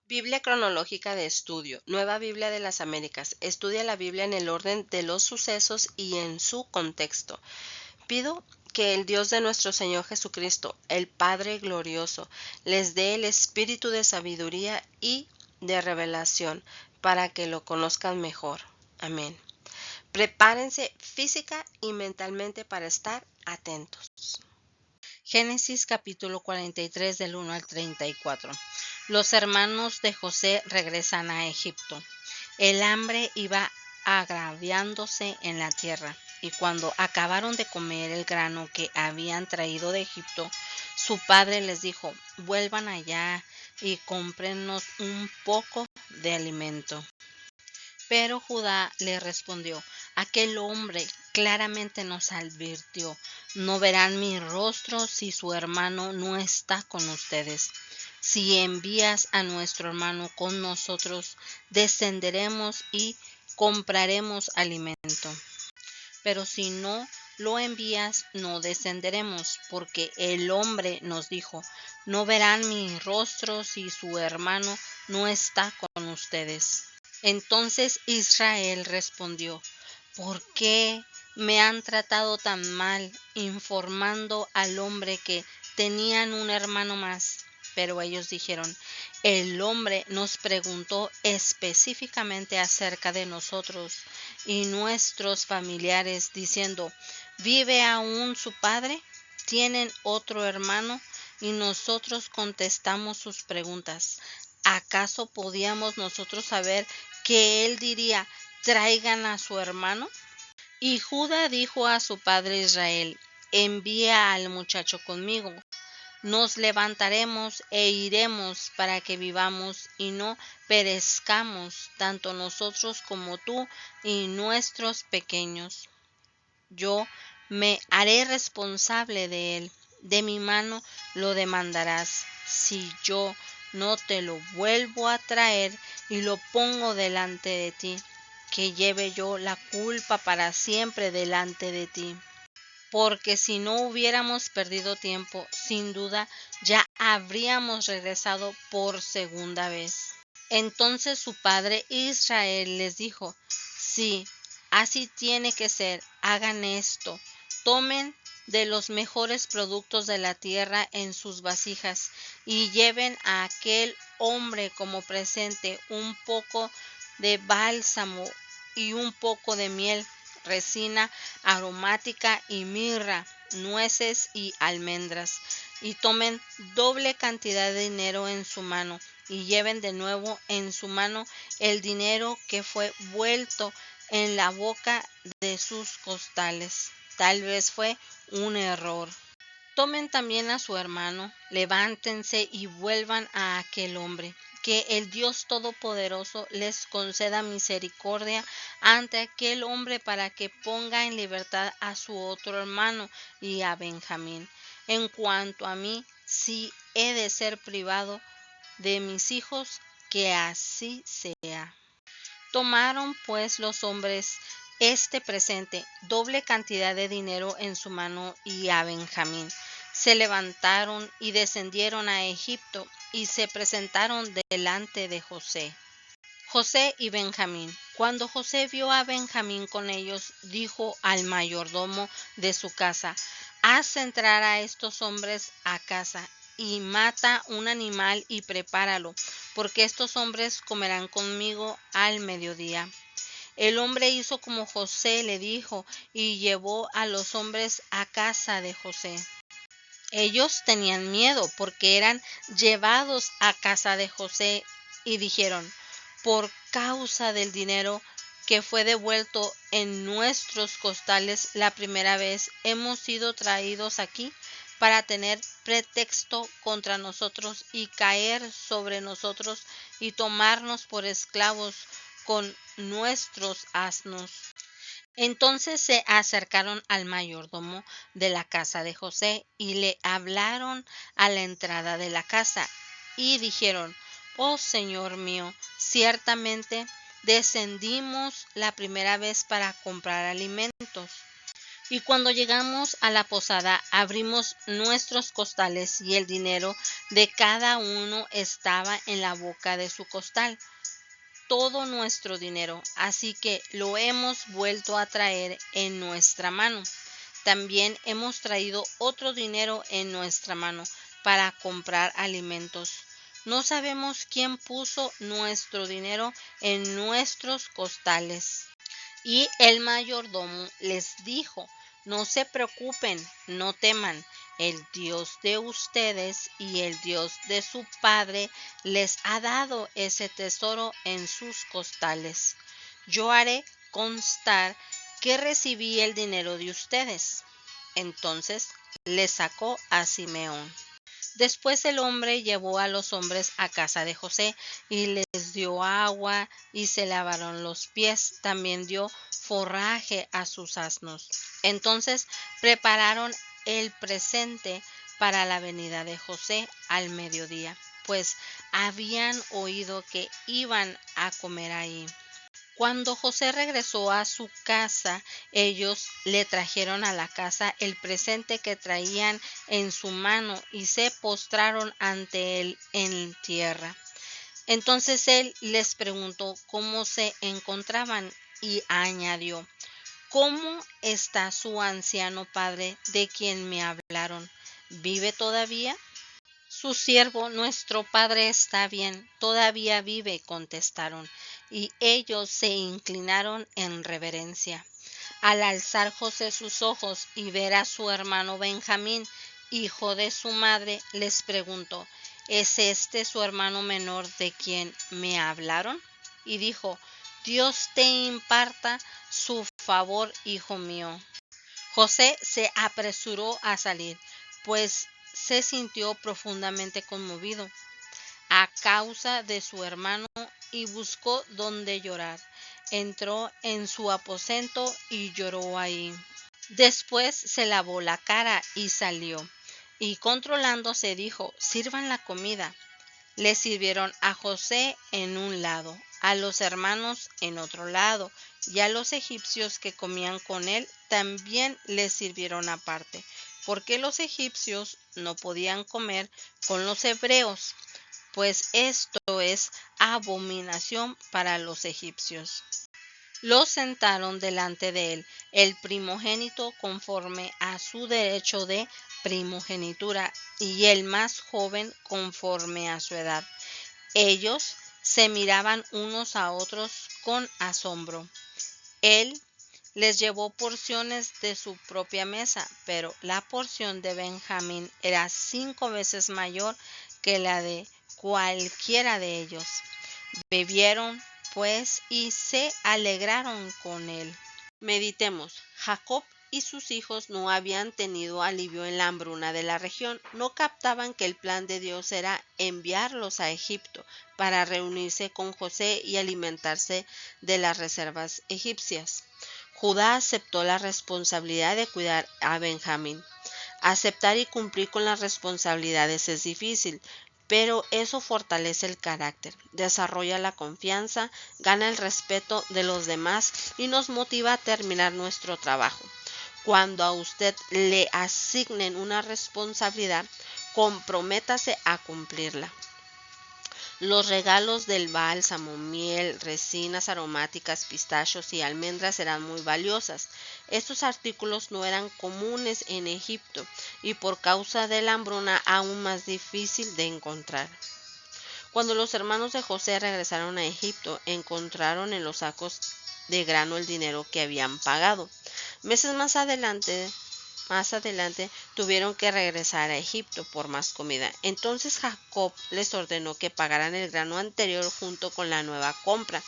Biblia cronológica de estudio, Nueva Biblia de las Américas. Estudia la Biblia en el orden de los sucesos y en su contexto. Pido que el Dios de nuestro Señor Jesucristo, el Padre glorioso, les dé el espíritu de sabiduría y de revelación para que lo conozcan mejor. Amén. Prepárense física y mentalmente para estar atentos. Génesis capítulo 43 del 1 al 34. Los hermanos de José regresan a Egipto. El hambre iba agraviándose en la tierra, y cuando acabaron de comer el grano que habían traído de Egipto, su padre les dijo: vuelvan allá y cómprennos un poco de alimento. Pero Judá le respondió: aquel hombre claramente nos advirtió: no verán mi rostro si su hermano no está con ustedes. Si envías a nuestro hermano con nosotros, descenderemos y compraremos alimento. Pero si no lo envías, no descenderemos, porque el hombre nos dijo: no verán mi rostro si su hermano no está con ustedes. Entonces Israel respondió: ¿por qué me han tratado tan mal, informando al hombre que tenían un hermano más? Pero ellos dijeron: el hombre nos preguntó específicamente acerca de nosotros y nuestros familiares, diciendo: ¿vive aún su padre? ¿Tienen otro hermano? Y nosotros contestamos sus preguntas. ¿Acaso podíamos nosotros saber que él diría: traigan a su hermano? Y Judá dijo a su padre Israel: envía al muchacho conmigo. Nos levantaremos e iremos para que vivamos y no perezcamos, tanto nosotros como tú y nuestros pequeños. Yo me haré responsable de él. De mi mano lo demandarás. Si yo no te lo vuelvo a traer y lo pongo delante de ti, que lleve yo la culpa para siempre delante de ti. Porque si no hubiéramos perdido tiempo, sin duda ya habríamos regresado por segunda vez. Entonces su padre Israel les dijo: sí, así tiene que ser, hagan esto. Tomen de los mejores productos de la tierra en sus vasijas y lleven a aquel hombre como presente un poco de bálsamo y un poco de miel, resina aromática y mirra, nueces y almendras. Y tomen doble cantidad de dinero en su mano, y lleven de nuevo en su mano el dinero que fue vuelto en la boca de sus costales. Tal vez fue un error. Tomen también a su hermano, levántense y vuelvan a aquel hombre. Que el Dios Todopoderoso les conceda misericordia ante aquel hombre para que ponga en libertad a su otro hermano y a Benjamín. En cuanto a mí, si he de ser privado de mis hijos, que así sea. Tomaron pues los hombres este presente, doble cantidad de dinero en su mano, y a Benjamín. Se levantaron y descendieron a Egipto y se presentaron delante de José. José y Benjamín. Cuando José vio a Benjamín con ellos, dijo al mayordomo de su casa: haz entrar a estos hombres a casa y mata un animal y prepáralo, porque estos hombres comerán conmigo al mediodía. El hombre hizo como José le dijo y llevó a los hombres a casa de José. Ellos tenían miedo porque eran llevados a casa de José y dijeron: por causa del dinero que fue devuelto en nuestros costales la primera vez, hemos sido traídos aquí para tener pretexto contra nosotros y caer sobre nosotros y tomarnos por esclavos con nuestros asnos. Entonces se acercaron al mayordomo de la casa de José y le hablaron a la entrada de la casa y dijeron: oh señor mío, ciertamente descendimos la primera vez para comprar alimentos, Y cuando llegamos a la posada, abrimos nuestros costales y el dinero de cada uno estaba en la boca de su costal, todo nuestro dinero, así que lo hemos vuelto a traer en nuestra mano. También hemos traído otro dinero en nuestra mano para comprar alimentos. No sabemos quién puso nuestro dinero en nuestros costales. Y el mayordomo les dijo: no se preocupen, no teman, el Dios de ustedes y el Dios de su padre les ha dado ese tesoro en sus costales. Yo haré constar que recibí el dinero de ustedes. Entonces le sacó a Simeón. Después el hombre llevó a los hombres a casa de José y les dio agua y se lavaron los pies. También dio forraje a sus asnos. Entonces prepararon el presente para la venida de José al mediodía, pues habían oído que iban a comer ahí. Cuando José regresó a su casa, ellos le trajeron a la casa el presente que traían en su mano y se postraron ante él en tierra. Entonces él les preguntó cómo se encontraban y añadió: ¿cómo está su anciano padre de quien me hablaron? ¿Vive todavía? Su siervo, nuestro padre, está bien, todavía vive, contestaron, y ellos se inclinaron en reverencia. Al alzar José sus ojos y ver a su hermano Benjamín, hijo de su madre, les preguntó: ¿es este su hermano menor de quien me hablaron? Y dijo: Dios te imparta su favor, hijo mío. José se apresuró a salir, pues se sintió profundamente conmovido a causa de su hermano y buscó donde llorar. Entró en su aposento y lloró ahí. Después se lavó la cara y salió. Y controlándose dijo: sirvan la comida. Le sirvieron a José en un lado, a los hermanos en otro lado, y a los egipcios que comían con él también les sirvieron aparte, porque los egipcios no podían comer con los hebreos, pues esto es abominación para los egipcios. Los sentaron delante de él, el primogénito conforme a su derecho de primogenitura, y el más joven conforme a su edad. Ellos se miraban unos a otros con asombro. Él les llevó porciones de su propia mesa, pero la porción de Benjamín era 5 veces mayor que la de cualquiera de ellos. Bebieron, pues, y se alegraron con él. Meditemos. Jacob y sus hijos no habían tenido alivio en la hambruna de la región. No captaban que el plan de Dios era enviarlos a Egipto para reunirse con José y alimentarse de las reservas egipcias. Judá aceptó la responsabilidad de cuidar a Benjamín. Aceptar y cumplir con las responsabilidades es difícil, pero eso fortalece el carácter, desarrolla la confianza, gana el respeto de los demás y nos motiva a terminar nuestro trabajo. Cuando a usted le asignen una responsabilidad, comprométase a cumplirla. Los regalos del bálsamo, miel, resinas aromáticas, pistachos y almendras serán muy valiosas. Estos artículos no eran comunes en Egipto y por causa de la hambruna aún más difícil de encontrar. Cuando los hermanos de José regresaron a Egipto, encontraron en los sacos de grano el dinero que habían pagado. Meses más adelante tuvieron que regresar a Egipto por más comida. Entonces Jacob les ordenó que pagaran el grano anterior junto con la nueva compra.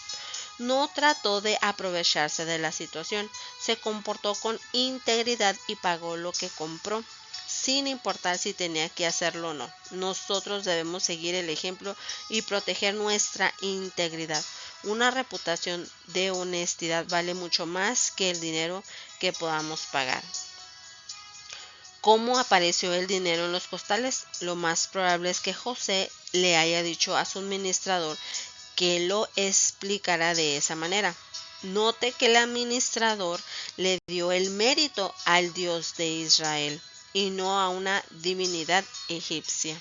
No trató de aprovecharse de la situación, se comportó con integridad y pagó lo que compró, sin importar si tenía que hacerlo o no. Nosotros debemos seguir el ejemplo y proteger nuestra integridad. Una reputación de honestidad vale mucho más que el dinero que podamos pagar. ¿Cómo apareció el dinero en los costales? Lo más probable es que José le haya dicho a su administrador que lo explicara de esa manera. Note que el administrador le dio el mérito al Dios de Israel y no a una divinidad egipcia.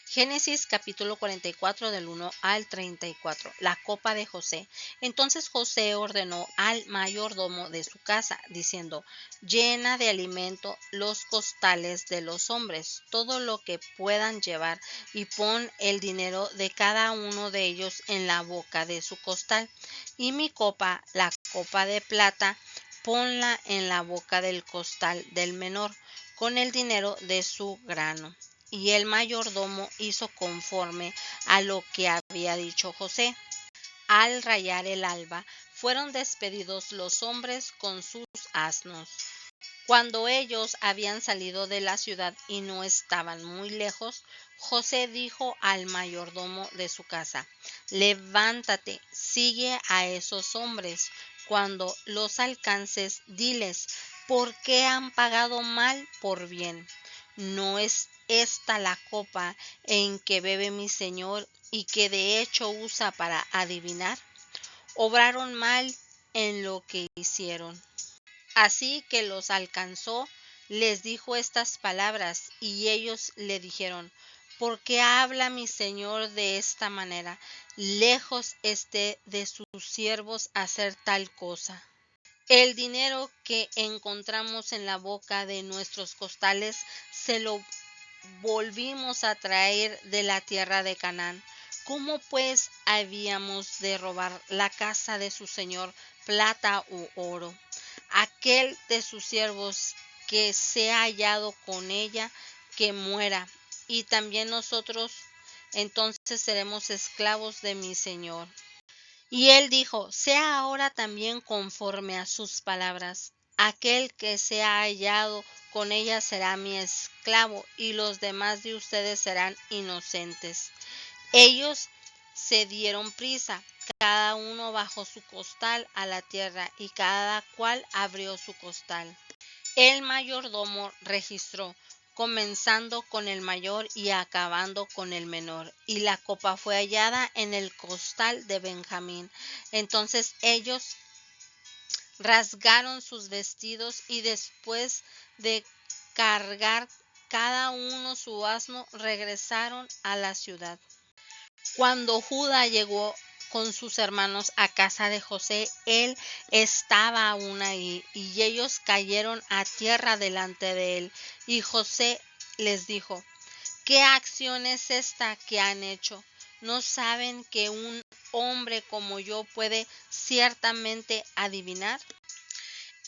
Génesis capítulo 44 del 1 al 34. La copa de José. Entonces José ordenó al mayordomo de su casa, diciendo: llena de alimento los costales de los hombres, todo lo que puedan llevar, y pon el dinero de cada uno de ellos en la boca de su costal. Y mi copa, la copa de plata, ponla en la boca del costal del menor, con el dinero de su grano. Y el mayordomo hizo conforme a lo que había dicho José. Al rayar el alba, fueron despedidos los hombres con sus asnos. Cuando ellos habían salido de la ciudad y no estaban muy lejos, José dijo al mayordomo de su casa: levántate, sigue a esos hombres. Cuando los alcances, diles: ¿por qué han pagado mal por bien? ¿No es esta la copa en que bebe mi señor y que de hecho usa para adivinar? Obraron mal en lo que hicieron. Así que los alcanzó, les dijo estas palabras, y ellos le dijeron: ¿por qué habla mi señor de esta manera? Lejos esté de sus siervos hacer tal cosa. El dinero que encontramos en la boca de nuestros costales se lo volvimos a traer de la tierra de Canaán. ¿Cómo pues habíamos de robar la casa de su señor plata u oro? Aquel de sus siervos que sea hallado con ella, que muera, y también nosotros entonces seremos esclavos de mi señor. Y él dijo: sea ahora también conforme a sus palabras. Aquel que sea hallado con ella será mi esclavo, y los demás de ustedes serán inocentes. Ellos se dieron prisa, cada uno bajó su costal a la tierra, y cada cual abrió su costal. El mayordomo registró, comenzando con el mayor y acabando con el menor, y la copa fue hallada en el costal de Benjamín. Entonces ellos rasgaron sus vestidos, y después de cargar cada uno su asno, regresaron a la ciudad. Cuando Judá llegó con sus hermanos a casa de José, él estaba aún ahí, y ellos cayeron a tierra delante de él. Y José les dijo: ¿qué acción es esta que han hecho? ¿No saben que un hombre como yo puede ciertamente adivinar?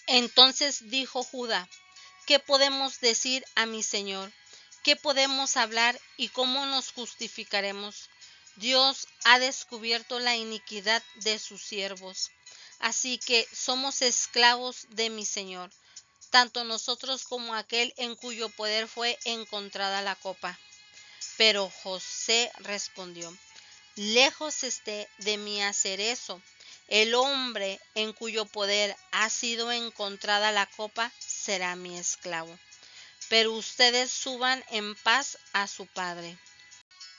Entonces dijo Judá: ¿qué podemos decir a mi señor? ¿Qué podemos hablar y cómo nos justificaremos? Dios ha descubierto la iniquidad de sus siervos, así que somos esclavos de mi señor, tanto nosotros como aquel en cuyo poder fue encontrada la copa. Pero José respondió: lejos esté de mí hacer eso. El hombre en cuyo poder ha sido encontrada la copa será mi esclavo. Pero ustedes suban en paz a su padre.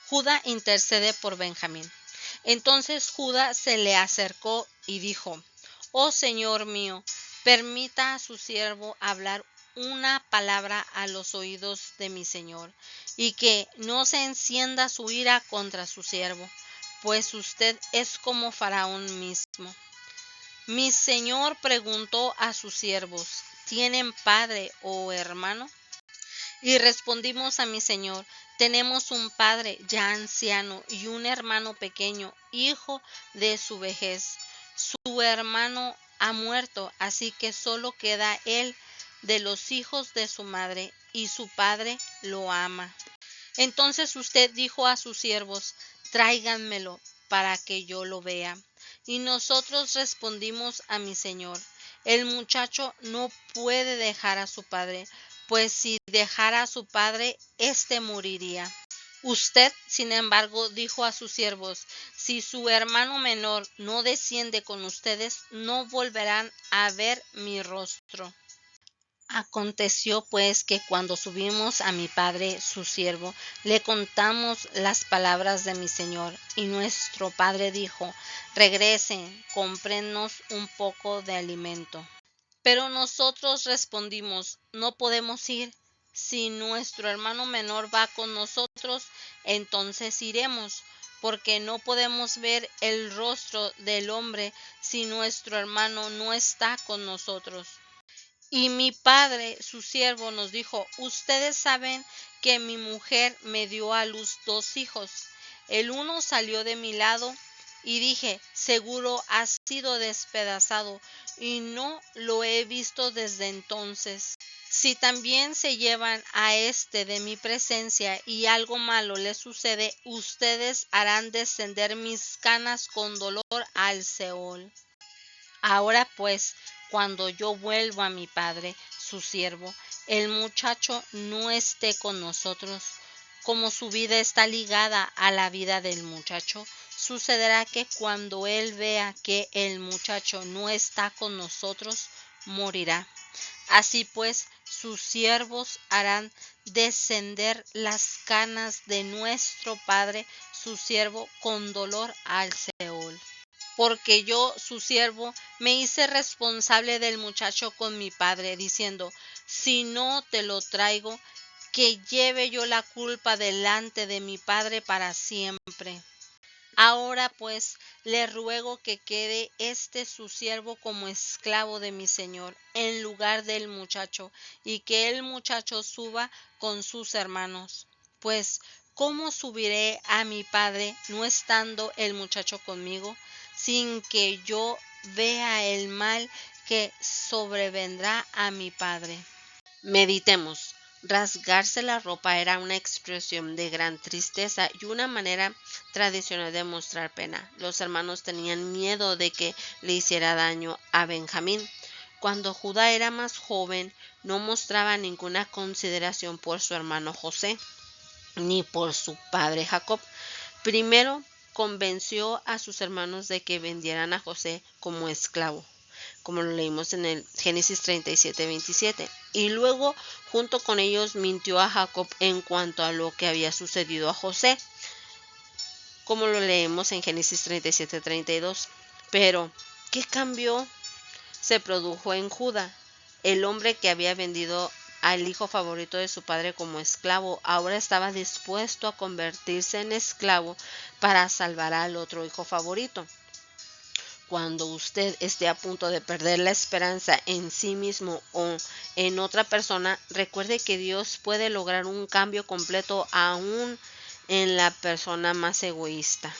Judá intercede por Benjamín. Entonces Judá se le acercó y dijo: oh Señor mío, permita a su siervo hablar una palabra a los oídos de mi señor, y que no se encienda su ira contra su siervo, pues usted es como Faraón mismo. Mi señor preguntó a sus siervos: ¿tienen padre o hermano? Y respondimos a mi señor: tenemos un padre ya anciano y un hermano pequeño, hijo de su vejez. Su hermano ha muerto, así que solo queda él de los hijos de su madre, y su padre lo ama. Entonces usted dijo a sus siervos: tráiganmelo para que yo lo vea. Y nosotros respondimos a mi señor: el muchacho no puede dejar a su padre, pues si dejara a su padre, éste moriría. Usted, sin embargo, dijo a sus siervos: si su hermano menor no desciende con ustedes, no volverán a ver mi rostro. Aconteció pues que cuando subimos a mi padre su siervo, le contamos las palabras de mi señor, y nuestro padre dijo: regresen, cómprennos un poco de alimento. Pero nosotros respondimos: no podemos ir. Si nuestro hermano menor va con nosotros, entonces iremos, porque no podemos ver el rostro del hombre si nuestro hermano no está con nosotros. Y mi padre, su siervo, nos dijo: ustedes saben que mi mujer me dio a luz 2 hijos. El uno salió de mi lado, y dije: seguro ha sido despedazado, y no lo he visto desde entonces. Si también se llevan a este de mi presencia y algo malo le sucede, ustedes harán descender mis canas con dolor al Seol. Ahora pues, cuando yo vuelva a mi padre, su siervo, el muchacho no esté con nosotros, como su vida está ligada a la vida del muchacho, sucederá que cuando él vea que el muchacho no está con nosotros, morirá. Así pues, sus siervos harán descender las canas de nuestro padre, su siervo, con dolor al Seol. Porque yo, su siervo, me hice responsable del muchacho con mi padre, diciendo: si no te lo traigo, que lleve yo la culpa delante de mi padre para siempre. Ahora pues le ruego que quede este su siervo como esclavo de mi señor, en lugar del muchacho, y que el muchacho suba con sus hermanos. Pues, ¿cómo subiré a mi padre no estando el muchacho conmigo, sin que yo vea el mal que sobrevendrá a mi padre? Meditemos. Rasgarse la ropa era una expresión de gran tristeza y una manera tradicional de mostrar pena. Los hermanos tenían miedo de que le hiciera daño a Benjamín. Cuando Judá era más joven, no mostraba ninguna consideración por su hermano José, ni por su padre Jacob. Primero convenció a sus hermanos de que vendieran a José como esclavo, como lo leímos en el Génesis 37:27. Y luego, junto con ellos, mintió a Jacob en cuanto a lo que había sucedido a José, como lo leemos en Génesis 37:32. Pero, ¿qué cambio se produjo en Judá? El hombre que había vendido al hijo favorito de su padre como esclavo, ahora estaba dispuesto a convertirse en esclavo para salvar al otro hijo favorito. Cuando usted esté a punto de perder la esperanza en sí mismo o en otra persona, recuerde que Dios puede lograr un cambio completo aún en la persona más egoísta.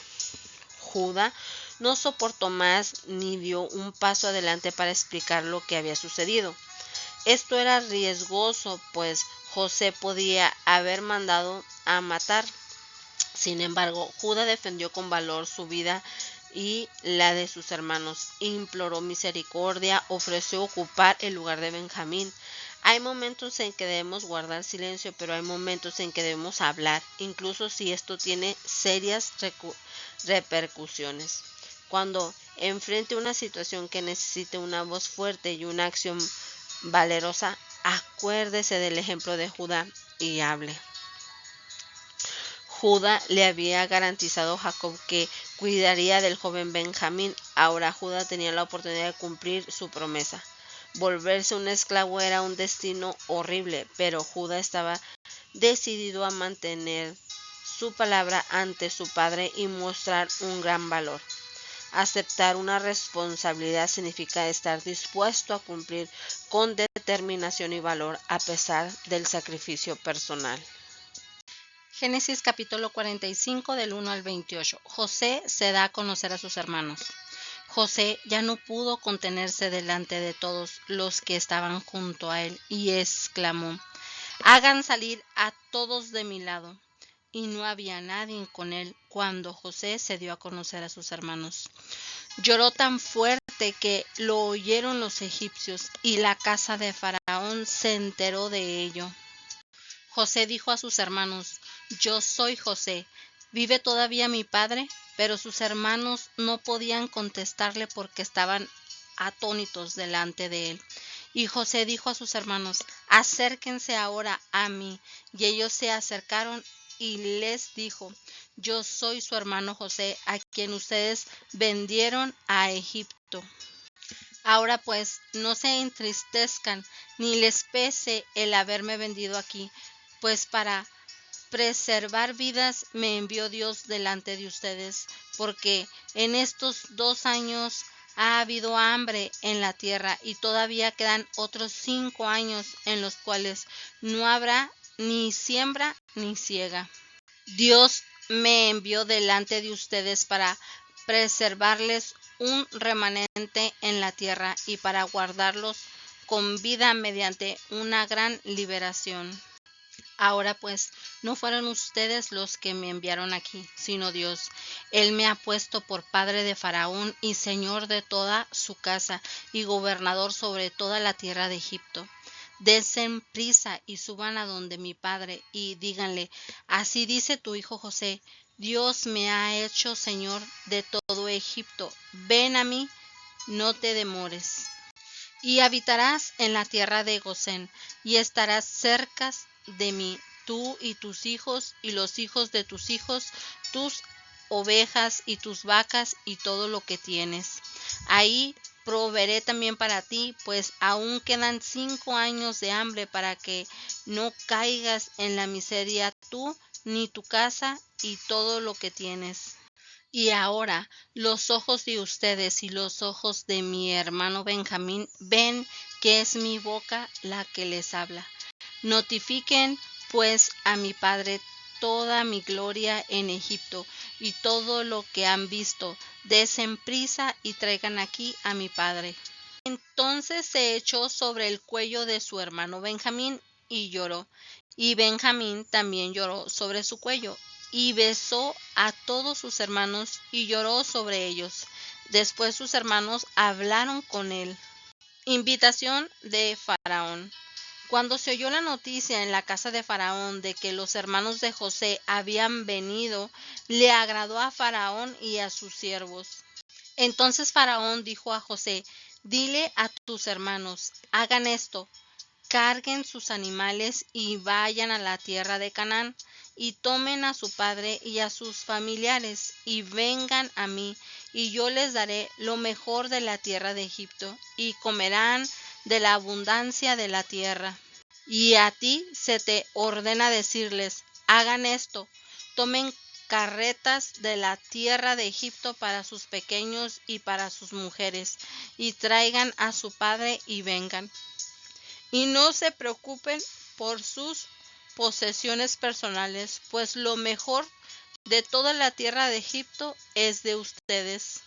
Judá no soportó más ni dio un paso adelante para explicar lo que había sucedido. Esto era riesgoso, pues José podía haber mandado a matar. Sin embargo, Judá defendió con valor su vida y la de sus hermanos. Imploró misericordia, ofreció ocupar el lugar de Benjamín. Hay momentos en que debemos guardar silencio, pero hay momentos en que debemos hablar, incluso si esto tiene serias repercusiones. Cuando enfrente una situación que necesite una voz fuerte y una acción valerosa, acuérdese del ejemplo de Judá y hable. Judá le había garantizado a Jacob que cuidaría del joven Benjamín. Ahora Judá tenía la oportunidad de cumplir su promesa. Volverse un esclavo era un destino horrible, pero Judá estaba decidido a mantener su palabra ante su padre y mostrar un gran valor. Aceptar una responsabilidad significa estar dispuesto a cumplir con determinación y valor a pesar del sacrificio personal. Génesis capítulo 45 del 1 al 28. José se da a conocer a sus hermanos. José ya no pudo contenerse delante de todos los que estaban junto a él y exclamó: hagan salir a todos de mi lado. Y no había nadie con él cuando José se dio a conocer a sus hermanos. Lloró tan fuerte que lo oyeron los egipcios, y la casa de Faraón se enteró de ello. José dijo a sus hermanos: yo soy José, ¿vive todavía mi padre? Pero sus hermanos no podían contestarle porque estaban atónitos delante de él. Y José dijo a sus hermanos: acérquense ahora a mí. Y ellos se acercaron y les dijo: yo soy su hermano José, a quien ustedes vendieron a Egipto. Ahora pues, no se entristezcan, ni les pese el haberme vendido aquí, pues para preservar vidas me envió Dios delante de ustedes, porque en estos 2 años ha habido hambre en la tierra, y todavía quedan otros 5 años en los cuales no habrá ni siembra ni siega. Dios me envió delante de ustedes para preservarles un remanente en la tierra y para guardarlos con vida mediante una gran liberación. Ahora pues, no fueron ustedes los que me enviaron aquí, sino Dios. Él me ha puesto por padre de Faraón y señor de toda su casa y gobernador sobre toda la tierra de Egipto. Dense prisa y suban a donde mi padre y díganle: así dice tu hijo José, Dios me ha hecho señor de todo Egipto. Ven a mí, no te demores. Y habitarás en la tierra de Gosén, y estarás cerca de mí, tú y tus hijos, y los hijos de tus hijos, tus ovejas y tus vacas, y todo lo que tienes. Ahí proveeré también para ti, pues aún quedan 5 años de hambre, para que no caigas en la miseria tú, ni tu casa, y todo lo que tienes. Y ahora los ojos de ustedes y los ojos de mi hermano Benjamín ven que es mi boca la que les habla. Notifiquen pues a mi padre toda mi gloria en Egipto y todo lo que han visto. Desen prisa y traigan aquí a mi padre. Entonces se echó sobre el cuello de su hermano Benjamín y lloró. Y Benjamín también lloró sobre su cuello, y besó a todos sus hermanos y lloró sobre ellos. Después sus hermanos hablaron con él. Invitación de Faraón. Cuando se oyó la noticia en la casa de Faraón de que los hermanos de José habían venido, le agradó a Faraón y a sus siervos. Entonces Faraón dijo a José: dile a tus hermanos, hagan esto: carguen sus animales y vayan a la tierra de Canaán, y tomen a su padre y a sus familiares, y vengan a mí, y yo les daré lo mejor de la tierra de Egipto, y comerán de la abundancia de la tierra. Y a ti se te ordena decirles: hagan esto: tomen carretas de la tierra de Egipto para sus pequeños y para sus mujeres, y traigan a su padre y vengan. Y no se preocupen por sus posesiones personales, pues lo mejor de toda la tierra de Egipto es de ustedes.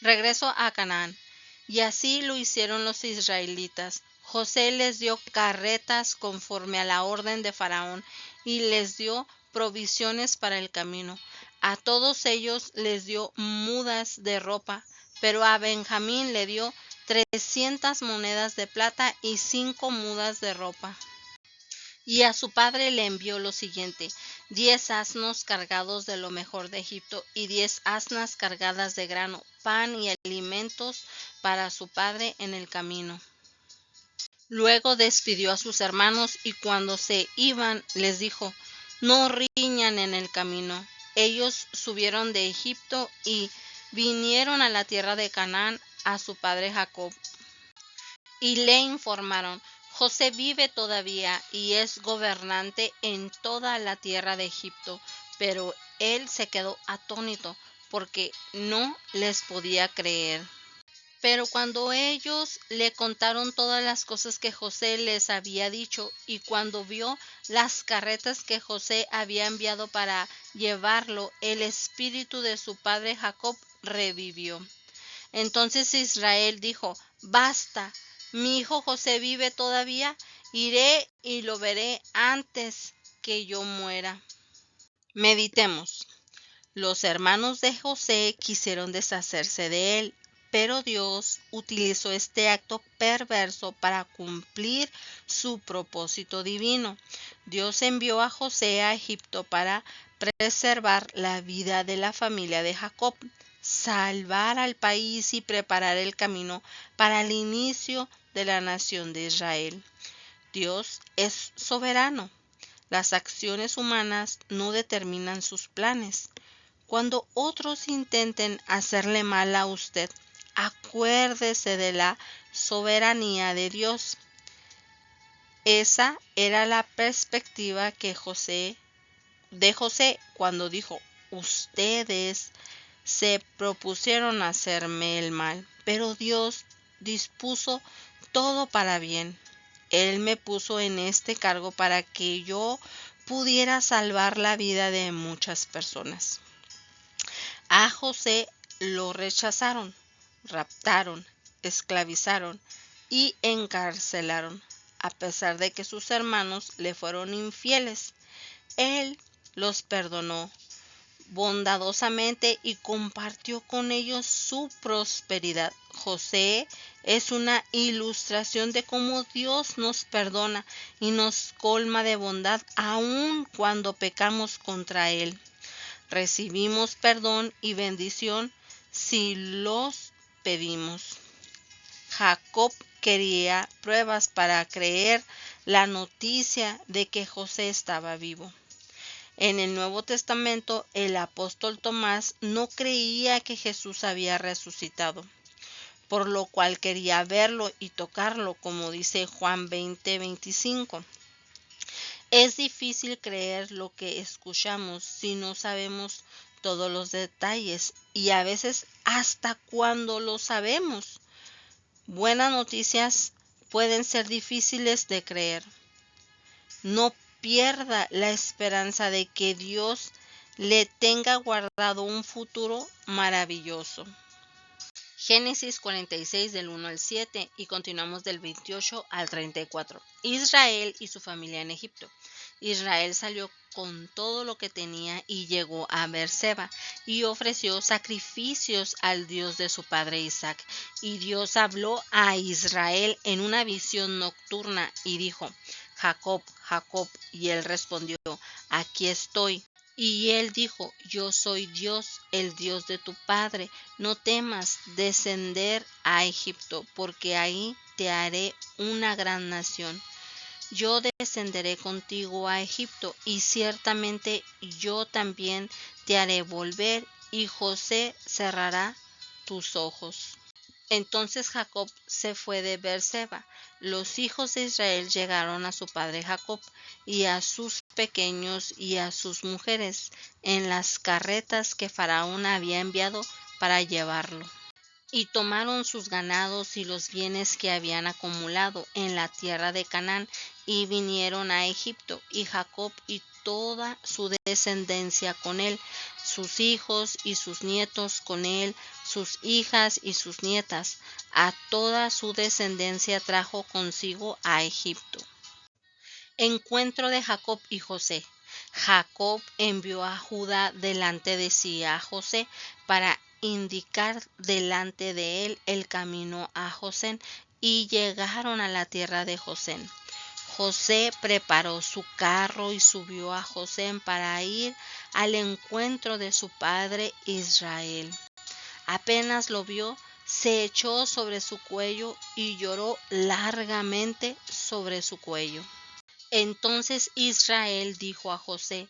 Regreso a Canaán. Y así lo hicieron los israelitas. José les dio carretas conforme a la orden de Faraón y les dio provisiones para el camino. A todos ellos les dio mudas de ropa, pero a Benjamín le dio 300 monedas de plata y 5 mudas de ropa. Y a su padre le envió lo siguiente: 10 asnos cargados de lo mejor de Egipto, y 10 asnas cargadas de grano, pan y alimentos para su padre en el camino. Luego despidió a sus hermanos, y cuando se iban les dijo: no riñan en el camino. Ellos subieron de Egipto y vinieron a la tierra de Canaán a su padre Jacob. Y le informaron: José vive todavía y es gobernante en toda la tierra de Egipto. Pero él se quedó atónito, porque no les podía creer. Pero cuando ellos le contaron todas las cosas que José les había dicho, y cuando vio las carretas que José había enviado para llevarlo, el espíritu de su padre Jacob revivió. Entonces Israel dijo: basta, mi hijo José vive todavía, iré y lo veré antes que yo muera. Meditemos. Los hermanos de José quisieron deshacerse de él, pero Dios utilizó este acto perverso para cumplir su propósito divino. Dios envió a José a Egipto para preservar la vida de la familia de Jacob, salvar al país y preparar el camino para el inicio de la nación de Israel. Dios es soberano. Las acciones humanas no determinan sus planes. Cuando otros intenten hacerle mal a usted, acuérdese de la soberanía de Dios. Esa era la perspectiva de José cuando dijo: ustedes se propusieron hacerme el mal, pero Dios dispuso todo para bien. Él me puso en este cargo para que yo pudiera salvar la vida de muchas personas. A José lo rechazaron, raptaron, esclavizaron y encarcelaron. A pesar de que sus hermanos le fueron infieles, él los perdonó bondadosamente y compartió con ellos su prosperidad. José es una ilustración de cómo Dios nos perdona y nos colma de bondad aun cuando pecamos contra Él. Recibimos perdón y bendición si los pedimos. Jacob quería pruebas para creer la noticia de que José estaba vivo. En el Nuevo Testamento, el apóstol Tomás no creía que Jesús había resucitado, por lo cual quería verlo y tocarlo, como dice Juan 20:25. Es difícil creer lo que escuchamos si no sabemos todos los detalles, y a veces hasta cuando lo sabemos. Buenas noticias pueden ser difíciles de creer. No pierda la esperanza de que Dios le tenga guardado un futuro maravilloso. Génesis 46 del 1 al 7 y continuamos del 28 al 34. Israel y su familia en Egipto. Israel salió con todo lo que tenía y llegó a Beerseba y ofreció sacrificios al Dios de su padre Isaac. Y Dios habló a Israel en una visión nocturna y dijo: Jacob, Jacob. Y él respondió: aquí estoy. Y él dijo: yo soy Dios, el Dios de tu padre. No temas descender a Egipto, porque ahí te haré una gran nación. Yo descenderé contigo a Egipto, y ciertamente yo también te haré volver, y José cerrará tus ojos. Entonces Jacob se fue de Beerseba. Los hijos de Israel llegaron a su padre Jacob y a sus pequeños y a sus mujeres en las carretas que Faraón había enviado para llevarlo. Y tomaron sus ganados y los bienes que habían acumulado en la tierra de Canaán y vinieron a Egipto, y Jacob y toda su descendencia con él, sus hijos y sus nietos con él, sus hijas y sus nietas, a toda su descendencia trajo consigo a Egipto. Encuentro de Jacob y José. Jacob envió a Judá delante de sí a José para indicar delante de él el camino a Gosén, y llegaron a la tierra de Gosén. José preparó su carro y subió a Gosén para ir al encuentro de su padre Israel. Apenas lo vio, se echó sobre su cuello y lloró largamente sobre su cuello. Entonces Israel dijo a José: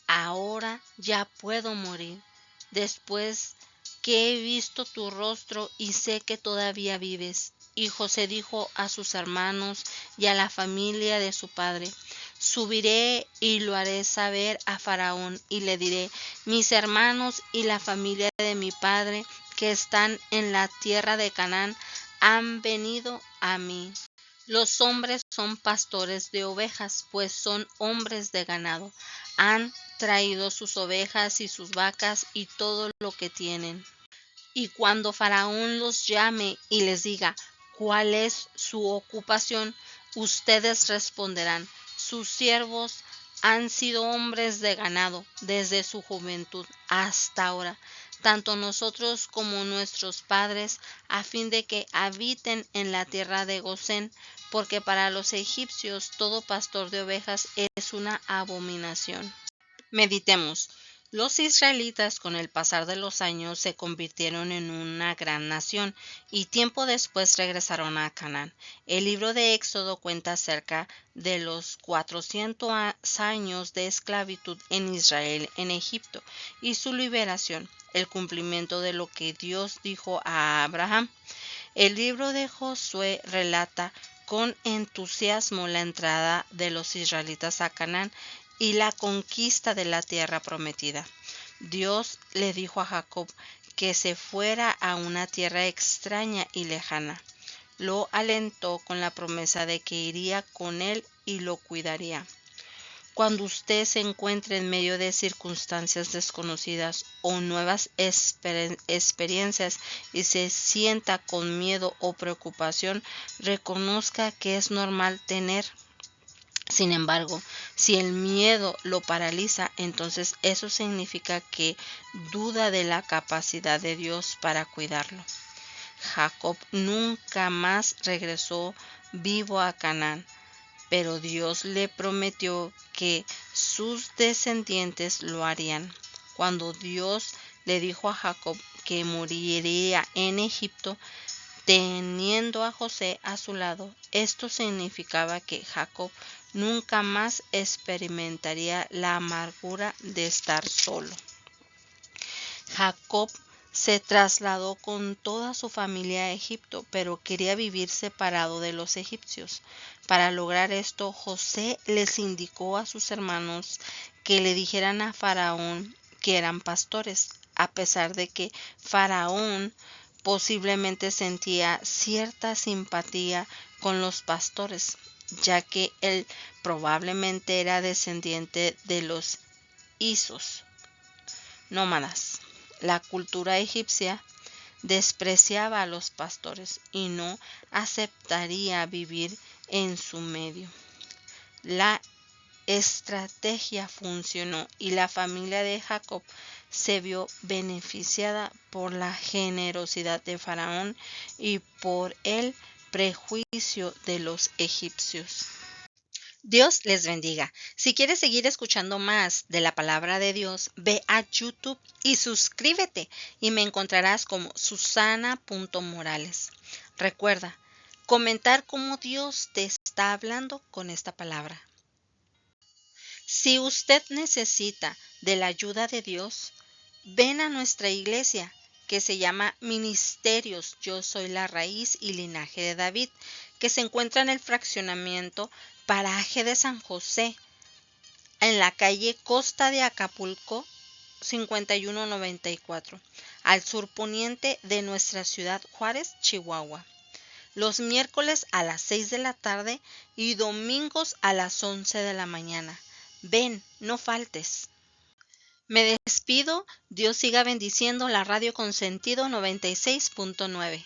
ahora ya puedo morir, después que he visto tu rostro y sé que todavía vives. Y José dijo a sus hermanos y a la familia de su padre: subiré y lo haré saber a Faraón, y le diré: mis hermanos y la familia de mi padre que están en la tierra de Canaán han venido a mí. Los hombres son pastores de ovejas, pues son hombres de ganado. Han traído sus ovejas y sus vacas y todo lo que tienen. Y cuando Faraón los llame y les diga cuál es su ocupación, ustedes responderán: sus siervos han sido hombres de ganado desde su juventud hasta ahora, tanto nosotros como nuestros padres, a fin de que habiten en la tierra de Gosén, porque para los egipcios todo pastor de ovejas es una abominación. Meditemos. Los israelitas con el pasar de los años se convirtieron en una gran nación y tiempo después regresaron a Canaán. El libro de Éxodo cuenta acerca de los 400 años de esclavitud en Israel en Egipto y su liberación, el cumplimiento de lo que Dios dijo a Abraham. El libro de Josué relata con entusiasmo la entrada de los israelitas a Canaán y la conquista de la tierra prometida. Dios le dijo a Jacob que se fuera a una tierra extraña y lejana. Lo alentó con la promesa de que iría con él y lo cuidaría. Cuando usted se encuentre en medio de circunstancias desconocidas o nuevas experiencias y se sienta con miedo o preocupación, reconozca que es normal tener. Sin embargo, si el miedo lo paraliza, entonces eso significa que duda de la capacidad de Dios para cuidarlo. Jacob nunca más regresó vivo a Canaán, pero Dios le prometió que sus descendientes lo harían. Cuando Dios le dijo a Jacob que moriría en Egipto, teniendo a José a su lado, esto significaba que Jacob nunca más experimentaría la amargura de estar solo. Jacob se trasladó con toda su familia a Egipto, pero quería vivir separado de los egipcios. Para lograr esto, José les indicó a sus hermanos que le dijeran a Faraón que eran pastores, a pesar de que Faraón posiblemente sentía cierta simpatía con los pastores, ya que él probablemente era descendiente de los Isos, nómadas. La cultura egipcia despreciaba a los pastores y no aceptaría vivir en su medio. La estrategia funcionó y la familia de Jacob se vio beneficiada por la generosidad de Faraón y por el prejuicio de los egipcios. Dios les bendiga. Si quieres seguir escuchando más de la palabra de Dios, ve a YouTube y suscríbete y me encontrarás como Susana.Morales. Recuerda, comentar cómo Dios te está hablando con esta palabra. Si usted necesita de la ayuda de Dios, ven a nuestra iglesia que se llama Ministerios Yo Soy la Raíz y Linaje de David, que se encuentra en el fraccionamiento Paraje de San José, en la calle Costa de Acapulco 5194, al surponiente de nuestra ciudad Juárez, Chihuahua. Los miércoles a las 6 de la tarde y domingos a las 11 de la mañana. Ven, no faltes. Me despido, Dios siga bendiciendo la radio Consentido 96.9.